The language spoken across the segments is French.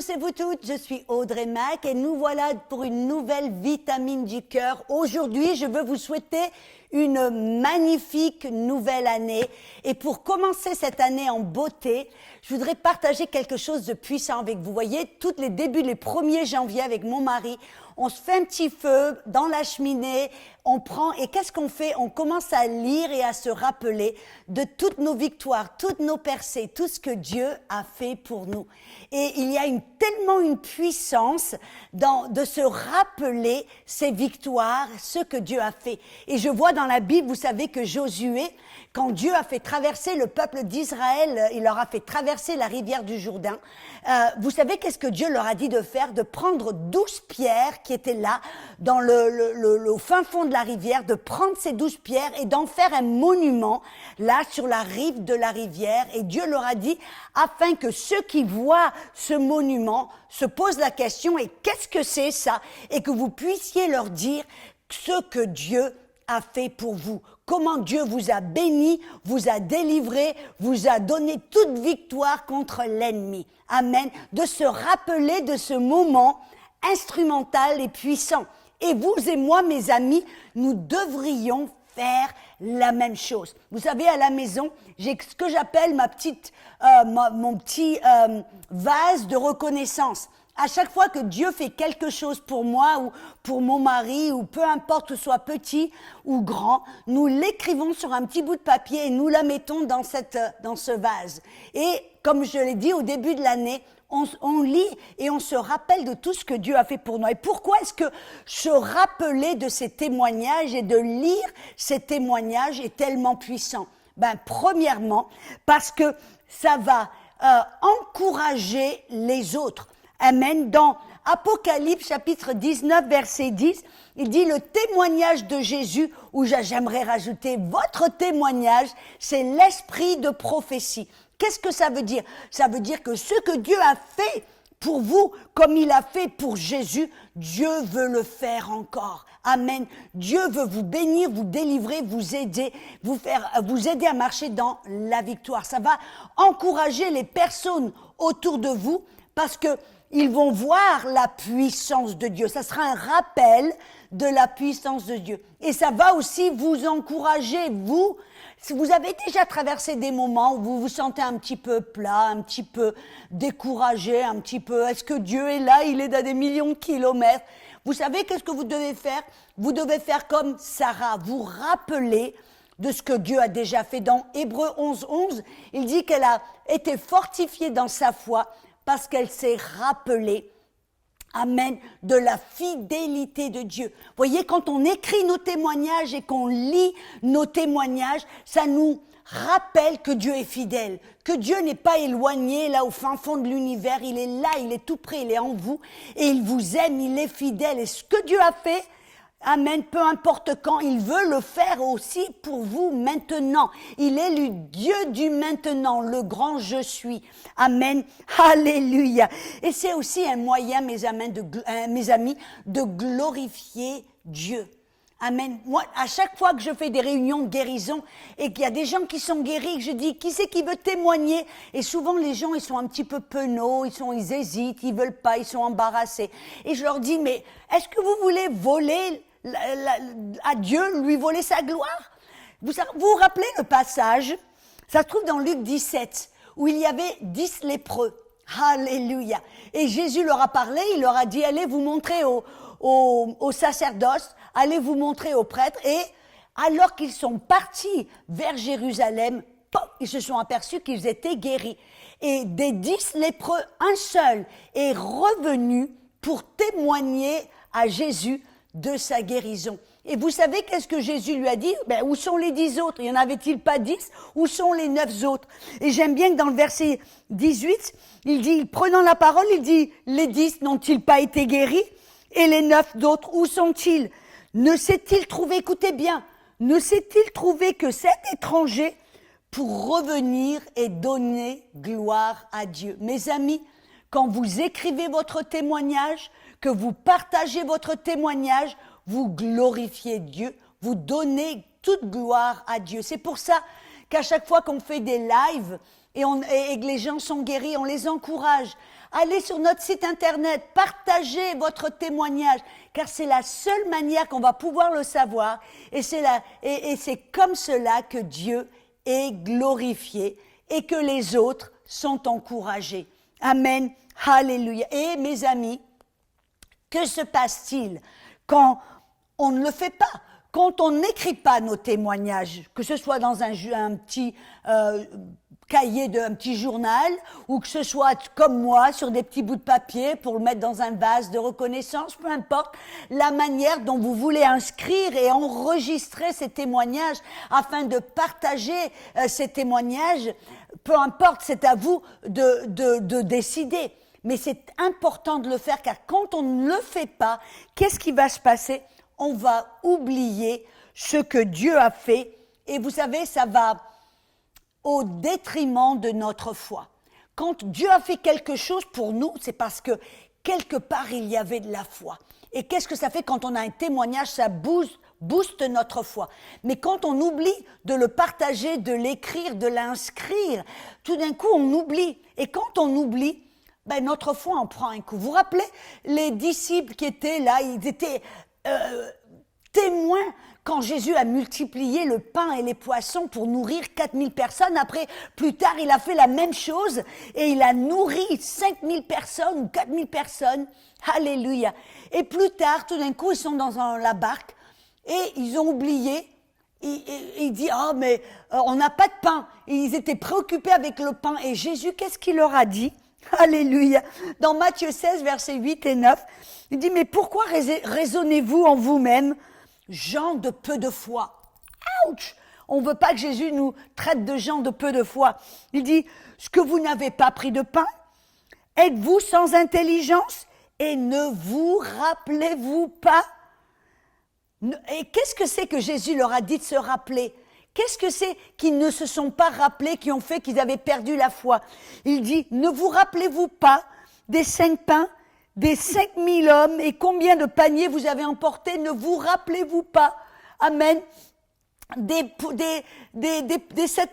tous et vous toutes, je suis Audrey Mac et nous voilà pour une nouvelle vitamine du cœur. Aujourd'hui, je veux vous souhaiter une magnifique nouvelle année. Et pour commencer cette année en beauté, je voudrais partager quelque chose de puissant avec vous. Vous voyez, tous les débuts, les 1er janvier avec mon mari, on se fait un petit feu dans la cheminée, on prend et qu'est-ce qu'on fait? On commence à lire et à se rappeler de toutes nos victoires, toutes nos percées, tout ce que Dieu a fait pour nous. Et il y a tellement une puissance de se rappeler ces victoires, ce que Dieu a fait. Et je vois dans la Bible, vous savez que Josué, quand Dieu a fait traverser le peuple d'Israël, il leur a fait traverser la rivière du Jourdain. Vous savez qu'est-ce que Dieu leur a dit de faire? De prendre 12 pierres qui étaient là, dans au fin fond de la rivière, de prendre ces 12 pierres et d'en faire un monument, là, sur la rive de la rivière. Et Dieu leur a dit, afin que ceux qui voient ce monument se posent la question, et qu'est-ce que c'est ça? Et que vous puissiez leur dire ce que Dieu a fait pour vous. Comment Dieu vous a béni, vous a délivré, vous a donné toute victoire contre l'ennemi. Amen. De se rappeler de ce moment instrumental et puissant. Et vous et moi, mes amis, nous devrions faire la même chose. Vous savez, à la maison, j'ai ce que j'appelle mon petit vase de reconnaissance. À chaque fois que Dieu fait quelque chose pour moi ou pour mon mari, ou peu importe que ce soit petit ou grand, nous l'écrivons sur un petit bout de papier et nous la mettons dans ce vase. Et comme je l'ai dit au début de l'année, on lit et on se rappelle de tout ce que Dieu a fait pour nous. Et pourquoi est-ce que se rappeler de ces témoignages et de lire ces témoignages est tellement puissant? Premièrement, parce que ça va encourager les autres. Amen. Dans Apocalypse chapitre 19 verset 10, il dit le témoignage de Jésus, ou j'aimerais rajouter votre témoignage, c'est l'esprit de prophétie. Qu'est-ce que ça veut dire? Ça veut dire que ce que Dieu a fait pour vous, comme il a fait pour Jésus, Dieu veut le faire encore. Amen. Dieu veut vous bénir, vous délivrer, vous aider, vous aider à marcher dans la victoire. Ça va encourager les personnes autour de vous parce que ils vont voir la puissance de Dieu. Ça sera un rappel de la puissance de Dieu. Et ça va aussi vous encourager, vous. Si vous avez déjà traversé des moments où vous vous sentez un petit peu plat, un petit peu découragé, un petit peu, est-ce que Dieu est là? Il est à des millions de kilomètres. Vous savez qu'est-ce que vous devez faire? Vous devez faire comme Sarah, vous rappeler de ce que Dieu a déjà fait. Dans Hébreux 11, il dit qu'elle a été fortifiée dans sa foi parce qu'elle s'est rappelée, amen, de la fidélité de Dieu. Vous voyez, quand on écrit nos témoignages et qu'on lit nos témoignages, ça nous rappelle que Dieu est fidèle, que Dieu n'est pas éloigné là au fin fond de l'univers, il est là, il est tout près, il est en vous et il vous aime, il est fidèle. Et ce que Dieu a fait, amen, peu importe quand, il veut le faire aussi pour vous maintenant. Il est le Dieu du maintenant, le grand je suis. Amen, alléluia. Et c'est aussi un moyen, mes amis, de glorifier Dieu. Amen. Moi, à chaque fois que je fais des réunions de guérison et qu'il y a des gens qui sont guéris, que je dis, qui c'est qui veut témoigner? Et souvent, les gens, ils sont un petit peu penauds, ils hésitent, ils veulent pas, ils sont embarrassés. Et je leur dis, mais est-ce que vous voulez voler à Dieu, lui voler sa gloire? Vous vous rappelez le passage? Ça se trouve dans Luc 17, où il y avait 10 lépreux. Alléluia. Et Jésus leur a parlé, il leur a dit, allez vous montrer au sacerdoce, allez vous montrer aux prêtres. Et alors qu'ils sont partis vers Jérusalem, ils se sont aperçus qu'ils étaient guéris. Et des 10 lépreux, un seul est revenu pour témoigner à Jésus de sa guérison. Et vous savez qu'est-ce que Jésus lui a dit? Où sont les 10 autres? Il n'y en avait-il pas 10? Où sont les 9 autres? Et j'aime bien que dans le verset 18, il dit, prenant la parole, il dit, les 10 n'ont-ils pas été guéris? Et les 9 d'autres, où sont-ils? Ne s'est-il trouvé, écoutez bien, ne s'est-il trouvé que 7 étrangers pour revenir et donner gloire à Dieu? Mes amis, quand vous écrivez votre témoignage, que vous partagez votre témoignage, vous glorifiez Dieu, vous donnez toute gloire à Dieu. C'est pour ça qu'à chaque fois qu'on fait des lives et que les gens sont guéris, on les encourage allez sur notre site internet, partagez votre témoignage, car c'est la seule manière qu'on va pouvoir le savoir, et c'est comme cela que Dieu est glorifié et que les autres sont encouragés. Amen, alléluia. Et mes amis, que se passe-t-il quand on ne le fait pas? Quand on n'écrit pas nos témoignages, que ce soit dans un petit cahier, un petit journal, ou que ce soit comme moi, sur des petits bouts de papier pour le mettre dans un vase de reconnaissance, peu importe la manière dont vous voulez inscrire et enregistrer ces témoignages afin de partager ces témoignages, peu importe, c'est à vous de décider. Mais c'est important de le faire, car quand on ne le fait pas, qu'est-ce qui va se passer? On va oublier ce que Dieu a fait, et vous savez, ça va au détriment de notre foi. Quand Dieu a fait quelque chose pour nous, c'est parce que quelque part il y avait de la foi. Et qu'est-ce que ça fait quand on a un témoignage? Ça booste notre foi. Mais quand on oublie de le partager, de l'écrire, de l'inscrire, tout d'un coup on oublie. Et quand on oublie, notre foi en prend un coup. Vous vous rappelez les disciples qui étaient là, ils étaient témoins quand Jésus a multiplié le pain et les poissons pour nourrir 4000 personnes. Après, plus tard, il a fait la même chose et il a nourri 5000 personnes ou 4000 personnes. Alléluia. Et plus tard, tout d'un coup, ils sont dans la barque et ils ont oublié. Il dit, mais on n'a pas de pain. Et ils étaient préoccupés avec le pain. Et Jésus, qu'est-ce qu'il leur a dit? Alléluia. Dans Matthieu 16, versets 8 et 9, il dit, mais pourquoi raisonnez-vous en vous-même, gens de peu de foi? Ouch! On ne veut pas que Jésus nous traite de gens de peu de foi. Il dit, ce que vous n'avez pas pris de pain, êtes-vous sans intelligence et ne vous rappelez-vous pas? Et qu'est-ce que c'est que Jésus leur a dit de se rappeler? Qu'est-ce que c'est qu'ils ne se sont pas rappelés, qui ont fait qu'ils avaient perdu la foi? Il dit, ne vous rappelez-vous pas des 5 pains, des 5000 hommes, et combien de paniers vous avez emportés? Ne vous rappelez-vous pas? Amen. Des 7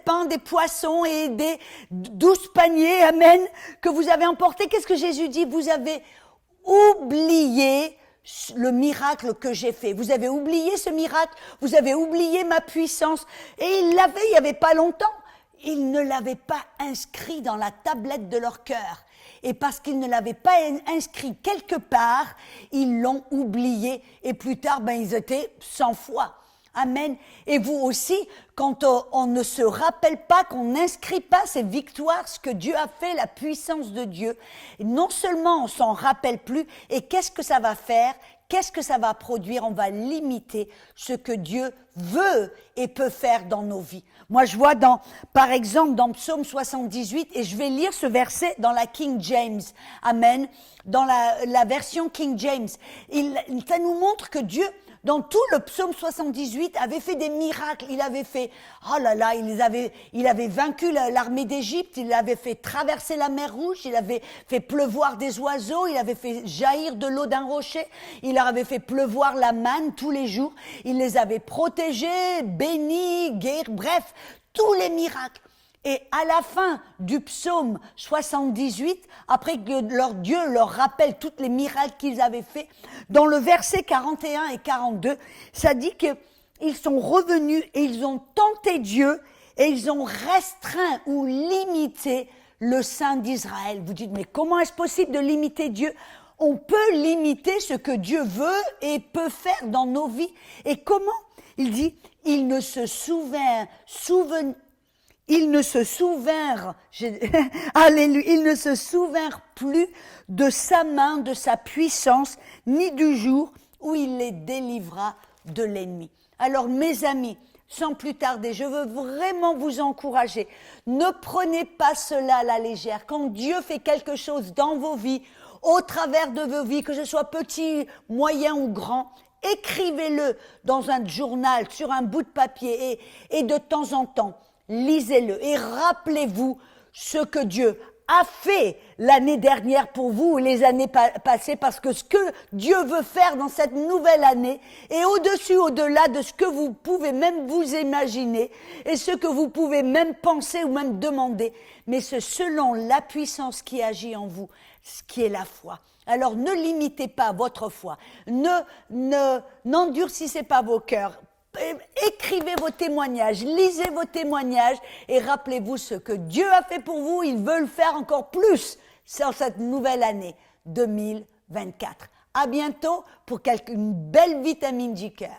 pains, des poissons et des 12 paniers, amen, que vous avez emportés. Qu'est-ce que Jésus dit? Vous avez oublié le miracle que j'ai fait. Vous avez oublié ce miracle, vous avez oublié ma puissance. Et il n'y avait pas longtemps. Ils ne l'avaient pas inscrit dans la tablette de leur cœur. Et parce qu'ils ne l'avaient pas inscrit quelque part, ils l'ont oublié. Et plus tard, ils étaient sans foi. Amen. Et vous aussi, quand on ne se rappelle pas, qu'on n'inscrit pas ces victoires, ce que Dieu a fait, la puissance de Dieu, non seulement on s'en rappelle plus, et qu'est-ce que ça va faire? Qu'est-ce que ça va produire? On va limiter ce que Dieu veut et peut faire dans nos vies. Moi, je vois par exemple, dans Psaume 78, et je vais lire ce verset dans la King James. Amen. Dans la version King James. Ça nous montre que Dieu, dans tout le psaume 78, avait fait des miracles. Il avait fait, il avait vaincu l'armée d'Égypte, il avait fait traverser la mer Rouge, il avait fait pleuvoir des oiseaux, il avait fait jaillir de l'eau d'un rocher, il leur avait fait pleuvoir la manne tous les jours, il les avait protégés, bénis, guéris, bref, tous les miracles. Et à la fin du psaume 78, après que leur Dieu leur rappelle tous les miracles qu'ils avaient faits, dans le verset 41 et 42, ça dit qu'ils sont revenus et ils ont tenté Dieu et ils ont restreint ou limité le Saint d'Israël. Vous dites, mais comment est-ce possible de limiter Dieu? On peut limiter ce que Dieu veut et peut faire dans nos vies. Et comment? Il dit, ils ne se souvinrent plus de sa main, de sa puissance, ni du jour où il les délivra de l'ennemi. Alors mes amis, sans plus tarder, je veux vraiment vous encourager. Ne prenez pas cela à la légère. Quand Dieu fait quelque chose dans vos vies, au travers de vos vies, que ce soit petit, moyen ou grand, écrivez-le dans un journal, sur un bout de papier et de temps en temps, lisez-le et rappelez-vous ce que Dieu a fait l'année dernière pour vous ou les années passées, parce que ce que Dieu veut faire dans cette nouvelle année est au-dessus, au-delà de ce que vous pouvez même vous imaginer et ce que vous pouvez même penser ou même demander, mais c'est selon la puissance qui agit en vous, ce qui est la foi. Alors ne limitez pas votre foi, n'endurcissez pas vos cœurs. Écrivez vos témoignages, lisez vos témoignages et rappelez-vous ce que Dieu a fait pour vous. Il veut le faire encore plus dans cette nouvelle année 2024. À bientôt pour une belle vitamine du cœur.